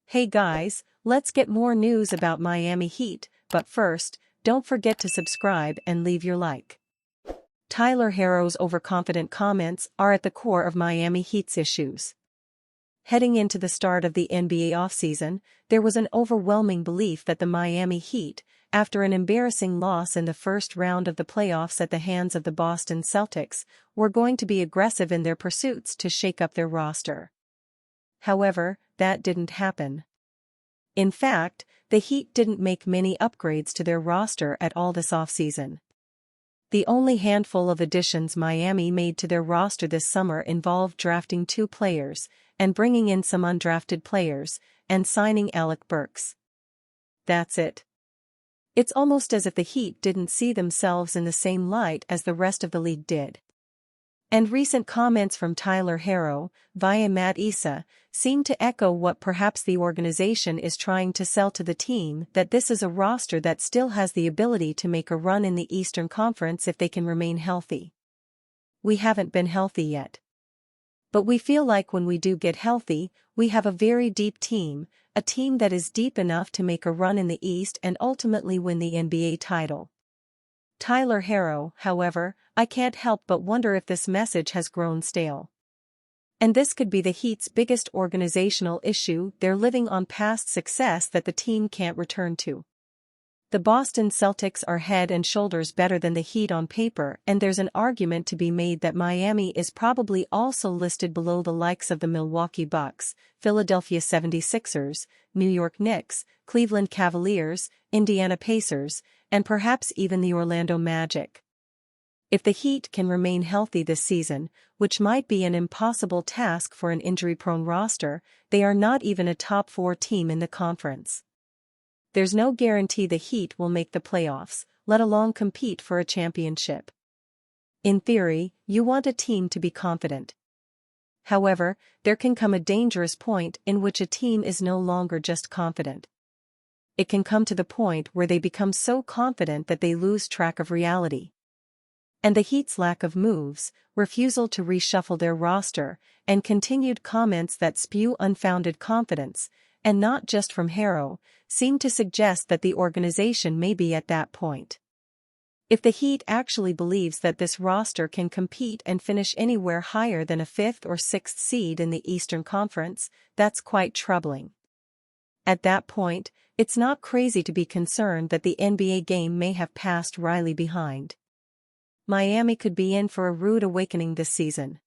Hey guys, let's get more news about Miami Heat, but first, don't forget to subscribe and leave your like. Tyler Herro's overconfident comments are at the core of Miami Heat's issues. Heading into the start of the NBA offseason, there was an overwhelming belief that the Miami Heat, after an embarrassing loss in the first round of the playoffs at the hands of the Boston Celtics, were going to be aggressive in their pursuits to shake up their roster. However, that didn't happen. In fact, the Heat didn't make many upgrades to their roster at all this offseason. The only handful of additions Miami made to their roster this summer involved drafting 2 players, and bringing in some undrafted players, and signing Alec Burks. That's it. It's almost as if the Heat didn't see themselves in the same light as the rest of the league did. And recent comments from Tyler Herro, via Matt Issa, seem to echo what perhaps the organization is trying to sell to the team, that this is a roster that still has the ability to make a run in the Eastern Conference if they can remain healthy. We haven't been healthy yet. But we feel like when we do get healthy, we have a very deep team, a team that is deep enough to make a run in the East and ultimately win the NBA title. Tyler Herro, however, I can't help but wonder if this message has grown stale. And this could be the Heat's biggest organizational issue: they're living on past success that the team can't return to. The Boston Celtics are head and shoulders better than the Heat on paper, and there's an argument to be made that Miami is probably also listed below the likes of the Milwaukee Bucks, Philadelphia 76ers, New York Knicks, Cleveland Cavaliers, Indiana Pacers, and perhaps even the Orlando Magic. If the Heat can remain healthy this season, which might be an impossible task for an injury-prone roster, they are not even a top 4 team in the conference. There's no guarantee the Heat will make the playoffs, let alone compete for a championship. In theory, you want a team to be confident. However, there can come a dangerous point in which a team is no longer just confident. It can come to the point where they become so confident that they lose track of reality. And the Heat's lack of moves, refusal to reshuffle their roster, and continued comments that spew unfounded confidence, and not just from Herro, seem to suggest that the organization may be at that point. If the Heat actually believes that this roster can compete and finish anywhere higher than a 5th or 6th seed in the Eastern Conference, that's quite troubling. At that point, it's not crazy to be concerned that the NBA game may have passed Riley behind. Miami could be in for a rude awakening this season.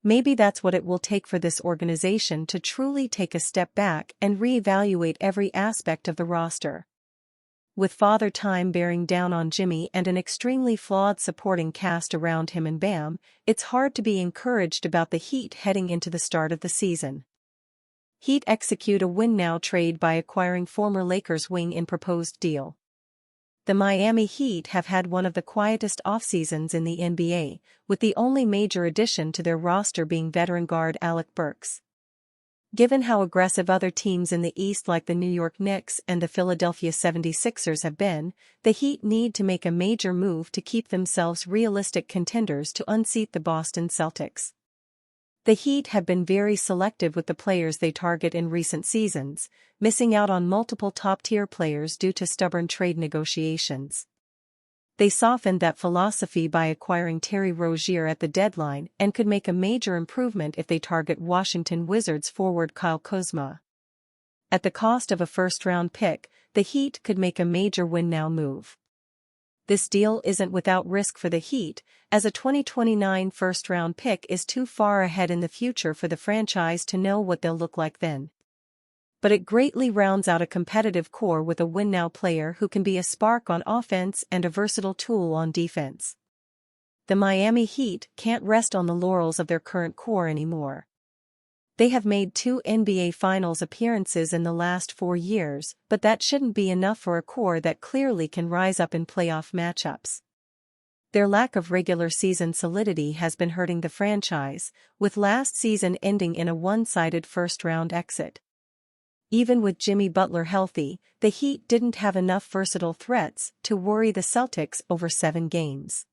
Maybe that's what it will take for this organization to truly take a step back and reevaluate every aspect of the roster. With Father Time bearing down on Jimmy and an extremely flawed supporting cast around him and Bam, it's hard to be encouraged about the Heat heading into the start of the season. Heat execute a win-now trade by acquiring former Lakers wing in proposed deal. The Miami Heat have had one of the quietest offseasons in the NBA, with the only major addition to their roster being veteran guard Alec Burks. Given how aggressive other teams in the East like the New York Knicks and the Philadelphia 76ers have been, the Heat need to make a major move to keep themselves realistic contenders to unseat the Boston Celtics. The Heat have been very selective with the players they target in recent seasons, missing out on multiple top-tier players due to stubborn trade negotiations. They softened that philosophy by acquiring Terry Rozier at the deadline and could make a major improvement if they target Washington Wizards forward Kyle Kuzma. At the cost of a first-round pick, the Heat could make a major win-now move. This deal isn't without risk for the Heat, as a 2029 first-round pick is too far ahead in the future for the franchise to know what they'll look like then. But it greatly rounds out a competitive core with a win-now player who can be a spark on offense and a versatile tool on defense. The Miami Heat can't rest on the laurels of their current core anymore. They have made 2 NBA Finals appearances in the last 4 years, but that shouldn't be enough for a core that clearly can rise up in playoff matchups. Their lack of regular season solidity has been hurting the franchise, with last season ending in a one-sided first-round exit. Even with Jimmy Butler healthy, the Heat didn't have enough versatile threats to worry the Celtics over 7 games.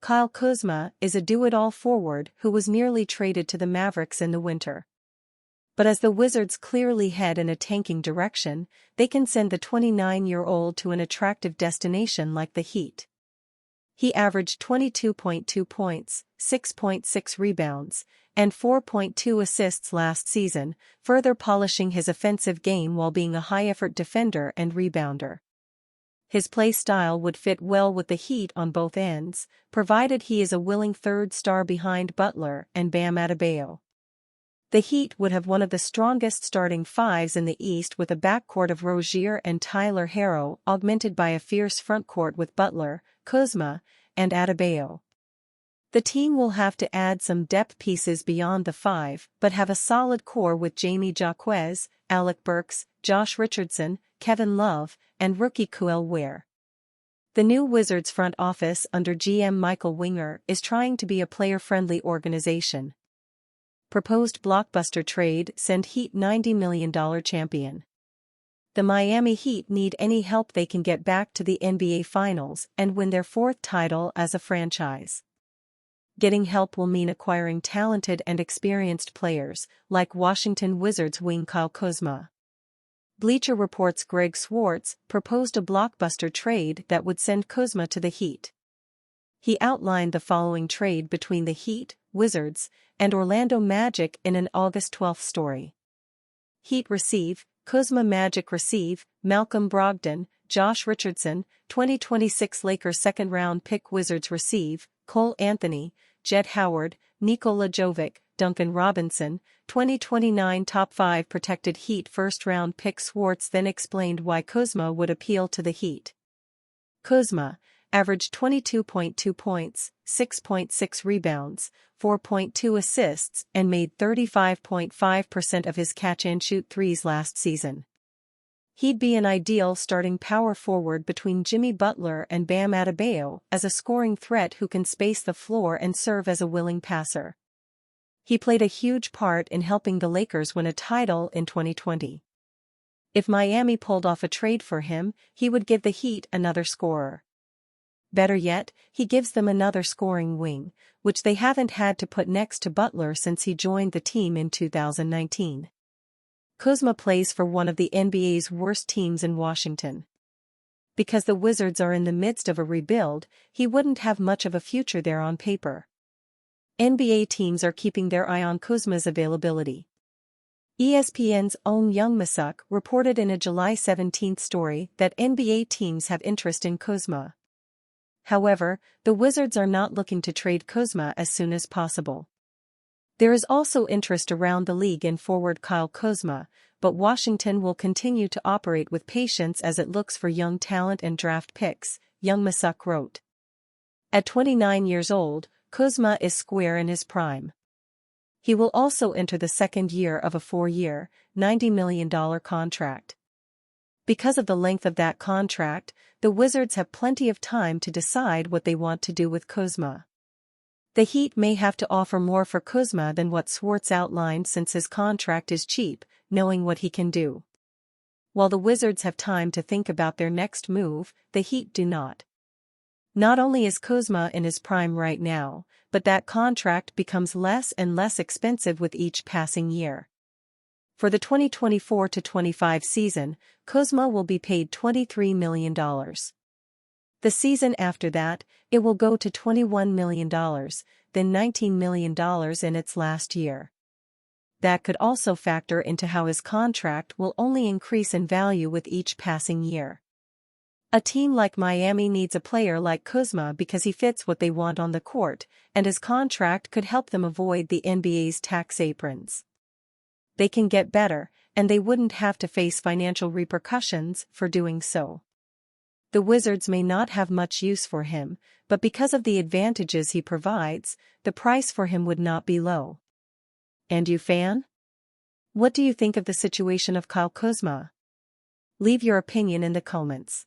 Kyle Kuzma is a do-it-all forward who was nearly traded to the Mavericks in the winter. But as the Wizards clearly head in a tanking direction, they can send the 29-year-old to an attractive destination like the Heat. He averaged 22.2 points, 6.6 rebounds, and 4.2 assists last season, further polishing his offensive game while being a high-effort defender and rebounder. His play style would fit well with the Heat on both ends, provided he is a willing third star behind Butler and Bam Adebayo. The Heat would have one of the strongest starting fives in the East with a backcourt of Rozier and Tyler Herro augmented by a fierce frontcourt with Butler, Kuzma, and Adebayo. The team will have to add some depth pieces beyond the five but have a solid core with Jamie Jaquez, Alec Burks, Josh Richardson, Kevin Love, and rookie Kuel Ware. The new Wizards front office under GM Michael Winger is trying to be a player-friendly organization. Proposed blockbuster trade send Heat $90 million champion. The Miami Heat need any help they can get back to the NBA Finals and win their fourth title as a franchise. Getting help will mean acquiring talented and experienced players, like Washington Wizards wing Kyle Kuzma. Bleacher Report's Greg Swartz proposed a blockbuster trade that would send Kuzma to the Heat. He outlined the following trade between the Heat, Wizards, and Orlando Magic in an August 12 story. Heat receive, Kuzma. Magic receive, Malcolm Brogdon, Josh Richardson, 2026 Lakers second-round pick. Wizards receive, Cole Anthony, Jett Howard, Nikola Jovic, Duncan Robinson, 2029 top 5 protected Heat first-round pick. Swartz then explained why Kuzma would appeal to the Heat. Kuzma averaged 22.2 points, 6.6 rebounds, 4.2 assists, and made 35.5% of his catch-and-shoot threes last season. He'd be an ideal starting power forward between Jimmy Butler and Bam Adebayo as a scoring threat who can space the floor and serve as a willing passer. He played a huge part in helping the Lakers win a title in 2020. If Miami pulled off a trade for him, he would give the Heat another scorer. Better yet, he gives them another scoring wing, which they haven't had to put next to Butler since he joined the team in 2019. Kuzma plays for one of the NBA's worst teams in Washington. Because the Wizards are in the midst of a rebuild, he wouldn't have much of a future there on paper. NBA teams are keeping their eye on Kuzma's availability. ESPN's own Young Masuk reported in a July 17 story that NBA teams have interest in Kuzma. However, the Wizards are not looking to trade Kuzma as soon as possible. There is also interest around the league in forward Kyle Kuzma, but Washington will continue to operate with patience as it looks for young talent and draft picks, Young Masuk wrote. At 29 years old, Kuzma is square in his prime. He will also enter the second year of a 4-year, $90 million contract. Because of the length of that contract, the Wizards have plenty of time to decide what they want to do with Kuzma. The Heat may have to offer more for Kuzma than what Swartz outlined since his contract is cheap, knowing what he can do. While the Wizards have time to think about their next move, the Heat do not. Not only is Kuzma in his prime right now, but that contract becomes less and less expensive with each passing year. For the 2024-25 season, Kuzma will be paid $23 million. The season after that, it will go to $21 million, then $19 million in its last year. That could also factor into how his contract will only increase in value with each passing year. A team like Miami needs a player like Kuzma because he fits what they want on the court, and his contract could help them avoid the NBA's tax aprons. They can get better, and they wouldn't have to face financial repercussions for doing so. The Wizards may not have much use for him, but because of the advantages he provides, the price for him would not be low. And you, fan? What do you think of the situation of Kyle Kuzma? Leave your opinion in the comments.